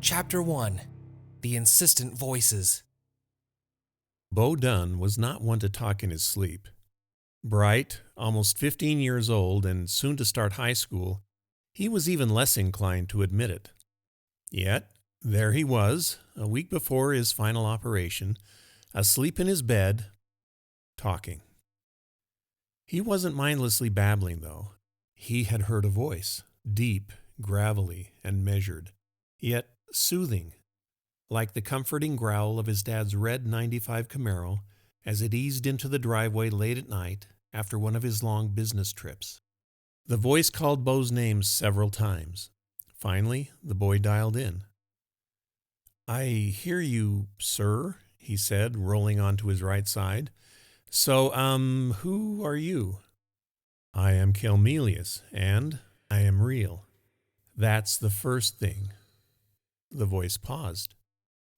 Chapter 1. The Insistent Voices. Beau Dunn was not one to talk in his sleep. Bright, almost 15 years old, and soon to start high school, he was even less inclined to admit it. Yet, there he was, a week before his final operation, asleep in his bed, talking. He wasn't mindlessly babbling, though. He had heard a voice, deep, gravelly, and measured, yet soothing, like the comforting growl of his dad's red '95 Camaro as it eased into the driveway late at night after one of his long business trips. The voice called Beau's name several times. Finally, the boy dialed in. "I hear you, sir," he said, rolling onto his right side. "So, who are you?" "I am Kelmelius, and I am real. That's the first thing." The voice paused.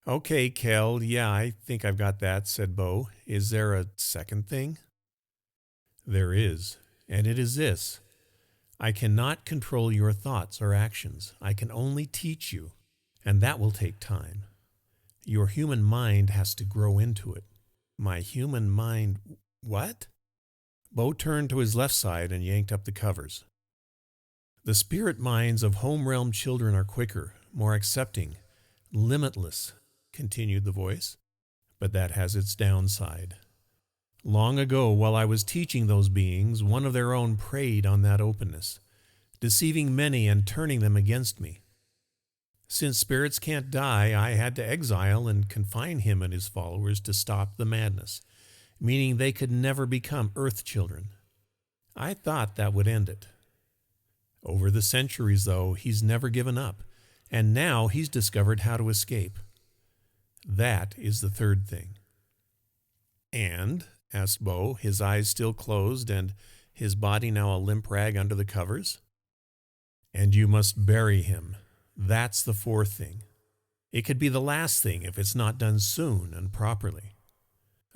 "Okay, Kel, yeah, I think I've got that," said Beau. "Is there a second thing?" "There is, and it is this. I cannot control your thoughts or actions. I can only teach you, and that will take time. Your human mind has to grow into it." "My human mind, what?" Beau turned to his left side and yanked up the covers. "The spirit minds of home realm children are quicker, more accepting, limitless," continued the voice. "But that has its downside. Long ago, while I was teaching those beings, one of their own preyed on that openness, deceiving many and turning them against me. Since spirits can't die, I had to exile and confine him and his followers to stop the madness, meaning they could never become earth children. I thought that would end it. Over the centuries, though, he's never given up, and now he's discovered how to escape. That is the third thing." "And?" asked Beau, his eyes still closed and his body now a limp rag under the covers. "And you must bury him. That's the fourth thing. It could be the last thing if it's not done soon and properly."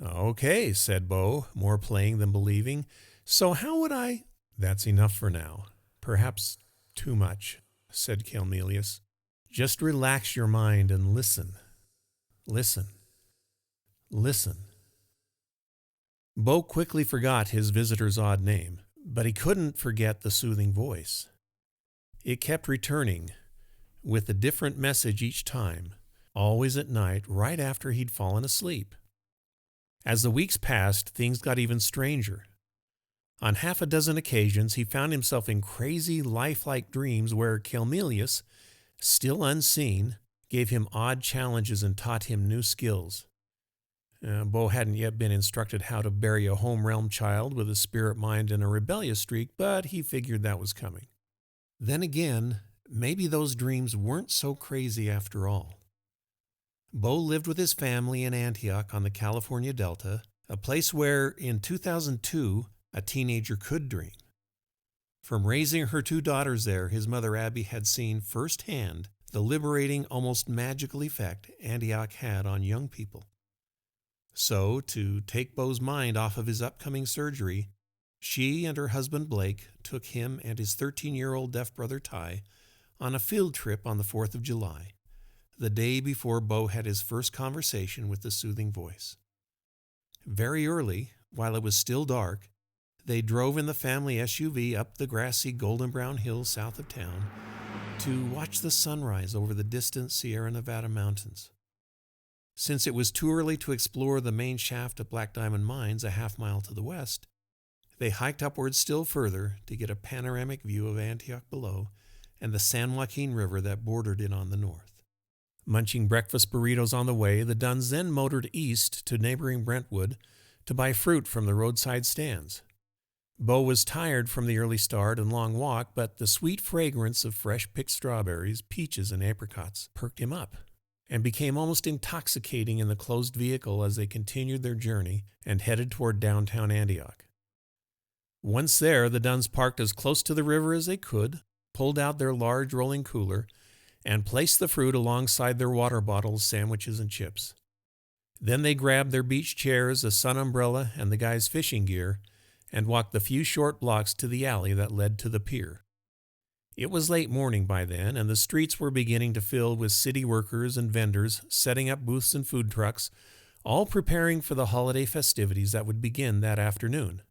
"Okay," said Beau, more playing than believing. "So how would I—" "That's enough for now. Perhaps too much," said Kelmelius. "Just relax your mind and listen. Listen. Listen." Beau quickly forgot his visitor's odd name, but he couldn't forget the soothing voice. It kept returning, with a different message each time, always at night, right after he'd fallen asleep. As the weeks passed, things got even stranger. On half a dozen occasions, he found himself in crazy, lifelike dreams where Kelmelius, still unseen, gave him odd challenges and taught him new skills. Beau hadn't yet been instructed how to bury a home realm child with a spirit mind and a rebellious streak, but he figured that was coming. Then again, maybe those dreams weren't so crazy after all. Beau lived with his family in Antioch on the California Delta, a place where, in 2002, a teenager could dream. From raising her two daughters there, his mother Abby had seen firsthand the liberating, almost magical effect Antioch had on young people. So, to take Beau's mind off of his upcoming surgery, she and her husband Blake took him and his 13-year-old deaf brother Ty on a field trip on the 4th of July, the day before Beau had his first conversation with the soothing voice. Very early, while it was still dark, they drove in the family SUV up the grassy golden brown hills south of town to watch the sunrise over the distant Sierra Nevada mountains. Since it was too early to explore the main shaft of Black Diamond Mines a half-mile to the west, they hiked upwards still further to get a panoramic view of Antioch below and the San Joaquin River that bordered it on the north. Munching breakfast burritos on the way, the Dunns then motored east to neighboring Brentwood to buy fruit from the roadside stands. Beau was tired from the early start and long walk, but the sweet fragrance of fresh-picked strawberries, peaches, and apricots perked him up and became almost intoxicating in the closed vehicle as they continued their journey and headed toward downtown Antioch. Once there, the Dunns parked as close to the river as they could, pulled out their large rolling cooler, and placed the fruit alongside their water bottles, sandwiches, and chips. Then they grabbed their beach chairs, a sun umbrella, and the guys' fishing gear, and walked the few short blocks to the alley that led to the pier. It was late morning by then, and the streets were beginning to fill with city workers and vendors setting up booths and food trucks, all preparing for the holiday festivities that would begin that afternoon.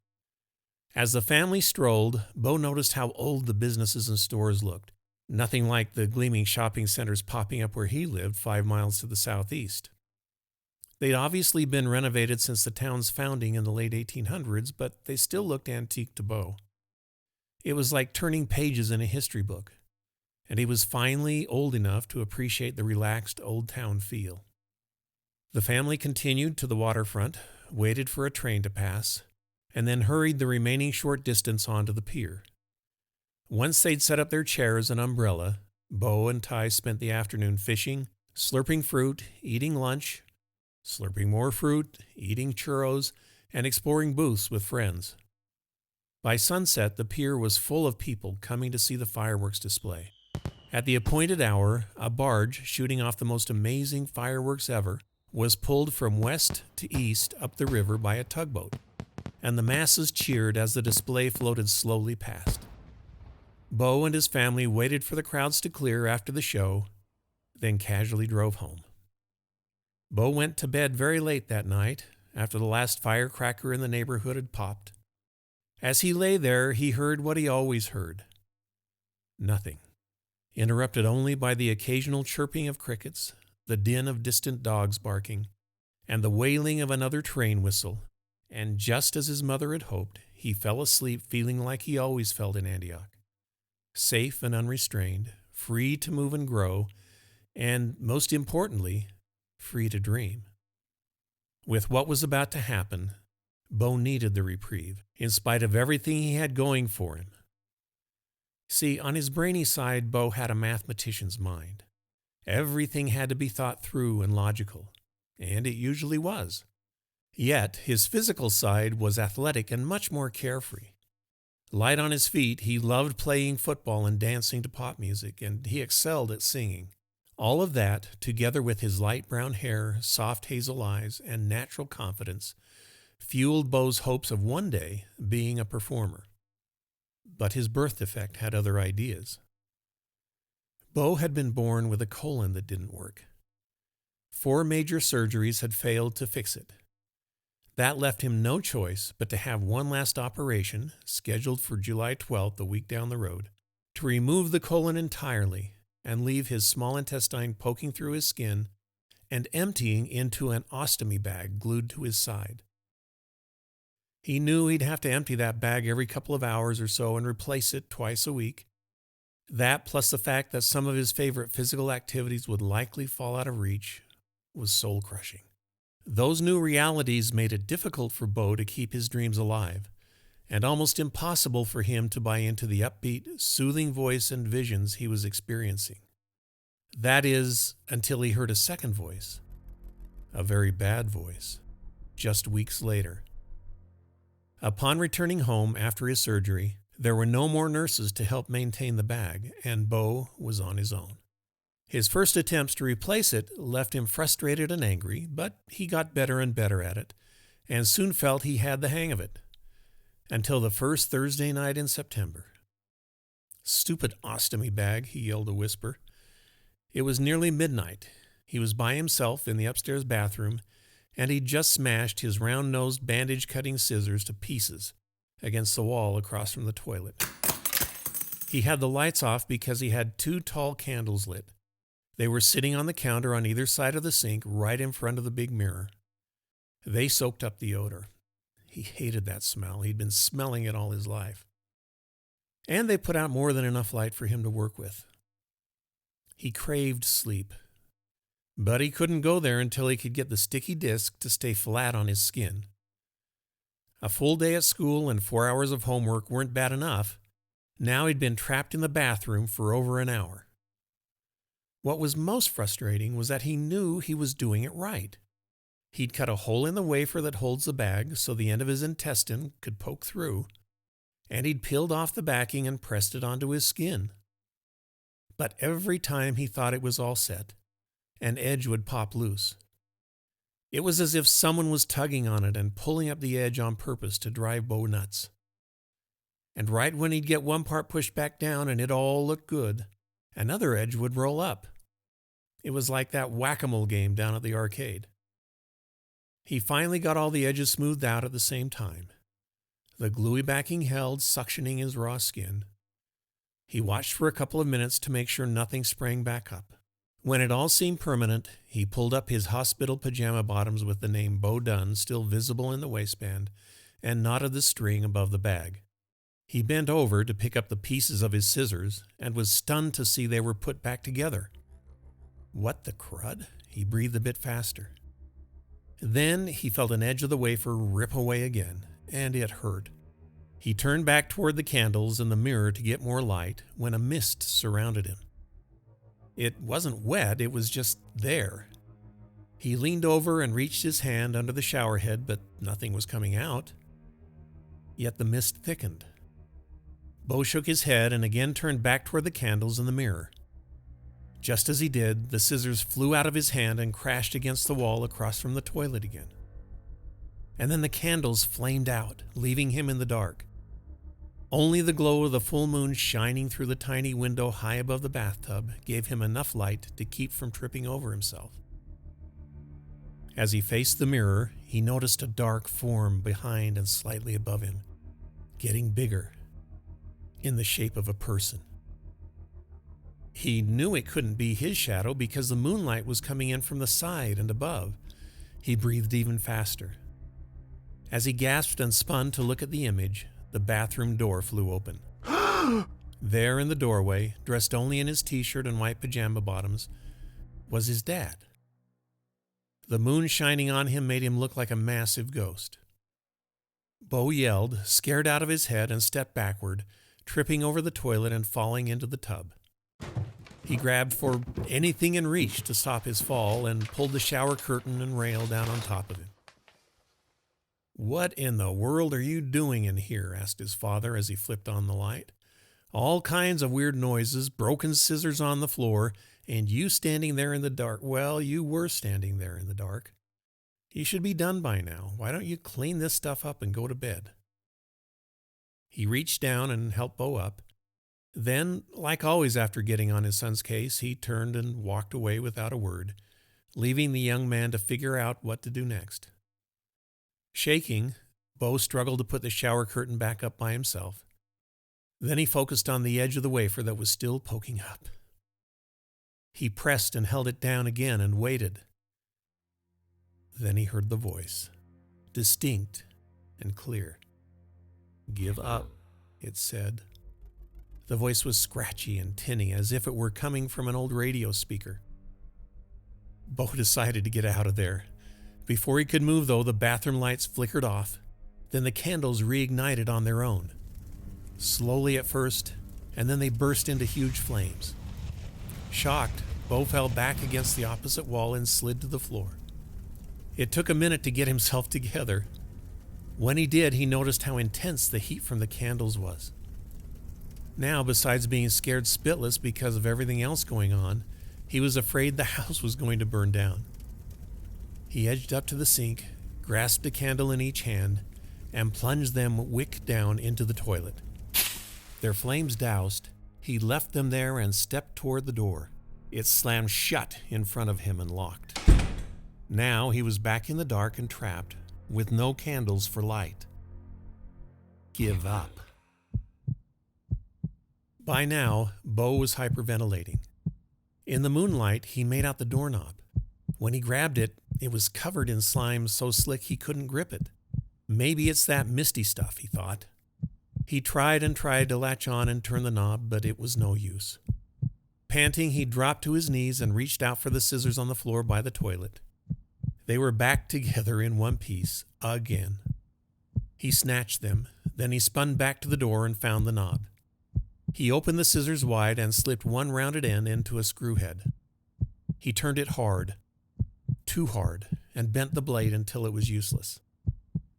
As the family strolled, Beau noticed how old the businesses and stores looked, nothing like the gleaming shopping centers popping up where he lived 5 miles to the southeast. They'd obviously been renovated since the town's founding in the late 1800s, but they still looked antique to Beau. It was like turning pages in a history book, and he was finally old enough to appreciate the relaxed old town feel. The family continued to the waterfront, waited for a train to pass, and then hurried the remaining short distance onto the pier. Once they'd set up their chairs and umbrella, Beau and Ty spent the afternoon fishing, slurping fruit, eating lunch, slurping more fruit, eating churros, and exploring booths with friends. By sunset, the pier was full of people coming to see the fireworks display. At the appointed hour, a barge shooting off the most amazing fireworks ever was pulled from west to east up the river by a tugboat, and the masses cheered as the display floated slowly past. Beau and his family waited for the crowds to clear after the show, then casually drove home. Beau went to bed very late that night, after the last firecracker in the neighborhood had popped. As he lay there, he heard what he always heard. Nothing, interrupted only by the occasional chirping of crickets, the din of distant dogs barking, and the wailing of another train whistle. And just as his mother had hoped, he fell asleep feeling like he always felt in Antioch. Safe and unrestrained, free to move and grow, and, most importantly, free to dream. With what was about to happen, Beau needed the reprieve, in spite of everything he had going for him. See, on his brainy side, Beau had a mathematician's mind. Everything had to be thought through and logical, and it usually was. Yet, his physical side was athletic and much more carefree. Light on his feet, he loved playing football and dancing to pop music, and he excelled at singing. All of that, together with his light brown hair, soft hazel eyes, and natural confidence, fueled Beau's hopes of one day being a performer. But his birth defect had other ideas. Beau had been born with a colon that didn't work. 4 major surgeries had failed to fix it. That left him no choice but to have one last operation, scheduled for July 12th, a week down the road, to remove the colon entirely and leave his small intestine poking through his skin and emptying into an ostomy bag glued to his side. He knew he'd have to empty that bag every couple of hours or so and replace it twice a week. That, plus the fact that some of his favorite physical activities would likely fall out of reach, was soul-crushing. Those new realities made it difficult for Beau to keep his dreams alive, and almost impossible for him to buy into the upbeat, soothing voice and visions he was experiencing. That is, until he heard a second voice, a very bad voice, just weeks later. Upon returning home after his surgery, there were no more nurses to help maintain the bag, and Beau was on his own. His first attempts to replace it left him frustrated and angry, but he got better and better at it, and soon felt he had the hang of it. Until the first Thursday night in September. "Stupid ostomy bag," he yelled a whisper. It was nearly midnight. He was by himself in the upstairs bathroom, and he'd just smashed his round-nosed bandage-cutting scissors to pieces against the wall across from the toilet. He had the lights off because he had 2 tall candles lit. They were sitting on the counter on either side of the sink, right in front of the big mirror. They soaked up the odor. He hated that smell. He'd been smelling it all his life. And they put out more than enough light for him to work with. He craved sleep. But he couldn't go there until he could get the sticky disc to stay flat on his skin. A full day at school and 4 hours of homework weren't bad enough. Now he'd been trapped in the bathroom for over an hour. What was most frustrating was that he knew he was doing it right. He'd cut a hole in the wafer that holds the bag so the end of his intestine could poke through, and he'd peeled off the backing and pressed it onto his skin. But every time he thought it was all set, an edge would pop loose. It was as if someone was tugging on it and pulling up the edge on purpose to drive Beau nuts. And right when he'd get one part pushed back down and it all looked good, another edge would roll up. It was like that whack-a-mole game down at the arcade. He finally got all the edges smoothed out at the same time. The gluey backing held, suctioning his raw skin. He watched for a couple of minutes to make sure nothing sprang back up. When it all seemed permanent, he pulled up his hospital pajama bottoms with the name Beau Dunn still visible in the waistband and knotted the string above the bag. He bent over to pick up the pieces of his scissors and was stunned to see they were put back together. What the crud? He breathed a bit faster. Then he felt an edge of the wafer rip away again, and it hurt. He turned back toward the candles and the mirror to get more light when a mist surrounded him. It wasn't wet, it was just there. He leaned over and reached his hand under the shower head, but nothing was coming out. Yet the mist thickened. Beau shook his head and again turned back toward the candles and the mirror. Just as he did, the scissors flew out of his hand and crashed against the wall across from the toilet again. And then the candles flamed out, leaving him in the dark. Only the glow of the full moon shining through the tiny window high above the bathtub gave him enough light to keep from tripping over himself. As he faced the mirror, he noticed a dark form behind and slightly above him, getting bigger, in the shape of a person. He knew it couldn't be his shadow because the moonlight was coming in from the side and above. He breathed even faster. As he gasped and spun to look at the image, the bathroom door flew open. There in the doorway, dressed only in his t-shirt and white pajama bottoms, was his dad. The moon shining on him made him look like a massive ghost. Beau yelled, scared out of his head, and stepped backward, tripping over the toilet and falling into the tub. He grabbed for anything in reach to stop his fall and pulled the shower curtain and rail down on top of him. "What in the world are you doing in here?" asked his father as he flipped on the light. "All kinds of weird noises, broken scissors on the floor, and you standing there in the dark." "Well, you were standing there in the dark. You should be done by now. Why don't you clean this stuff up and go to bed?" He reached down and helped Beau up. Then, like always after getting on his son's case, he turned and walked away without a word, leaving the young man to figure out what to do next. Shaking, Beau struggled to put the shower curtain back up by himself. Then he focused on the edge of the wafer that was still poking up. He pressed and held it down again and waited. Then he heard the voice, distinct and clear. "Give up," it said. The voice was scratchy and tinny, as if it were coming from an old radio speaker. Beau decided to get out of there. Before he could move, though, the bathroom lights flickered off. Then the candles reignited on their own. Slowly at first, and then they burst into huge flames. Shocked, Beau fell back against the opposite wall and slid to the floor. It took a minute to get himself together. When he did, he noticed how intense the heat from the candles was. Now, besides being scared spitless because of everything else going on, he was afraid the house was going to burn down. He edged up to the sink, grasped a candle in each hand, and plunged them wick down into the toilet. Their flames doused, he left them there and stepped toward the door. It slammed shut in front of him and locked. Now he was back in the dark and trapped, with no candles for light. Give up. By now, Beau was hyperventilating. In the moonlight, he made out the doorknob. When he grabbed it, it was covered in slime so slick he couldn't grip it. Maybe it's that misty stuff, he thought. He tried and tried to latch on and turn the knob, but it was no use. Panting, he dropped to his knees and reached out for the scissors on the floor by the toilet. They were back together in one piece, again. He snatched them, then he spun back to the door and found the knob. He opened the scissors wide and slipped one rounded end into a screw head. He turned it hard, too hard, and bent the blade until it was useless.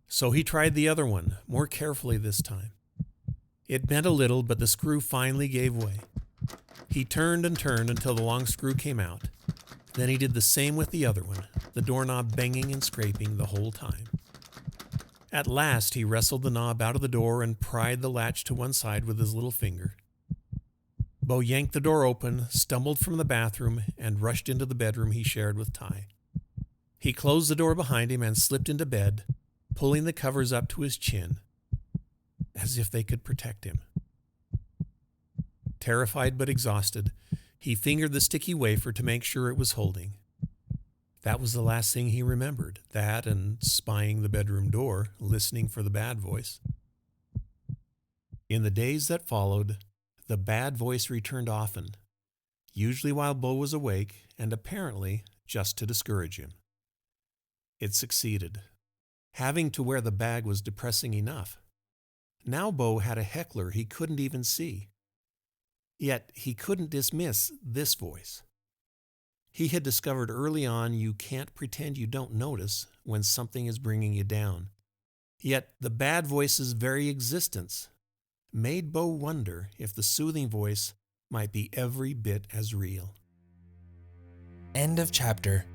So he tried the other one, more carefully this time. It bent a little, but the screw finally gave way. He turned and turned until the long screw came out. Then he did the same with the other one, the doorknob banging and scraping the whole time. At last, he wrestled the knob out of the door and pried the latch to one side with his little finger. Beau yanked the door open, stumbled from the bathroom, and rushed into the bedroom he shared with Ty. He closed the door behind him and slipped into bed, pulling the covers up to his chin, as if they could protect him. Terrified but exhausted, he fingered the sticky wafer to make sure it was holding. That was the last thing he remembered, that and spying the bedroom door, listening for the bad voice. In the days that followed, the bad voice returned often, usually while Beau was awake, and apparently just to discourage him. It succeeded. Having to wear the bag was depressing enough. Now Beau had a heckler he couldn't even see. Yet he couldn't dismiss this voice. He had discovered early on you can't pretend you don't notice when something is bringing you down. Yet the bad voice's very existence made Beau wonder if the soothing voice might be every bit as real. End of chapter.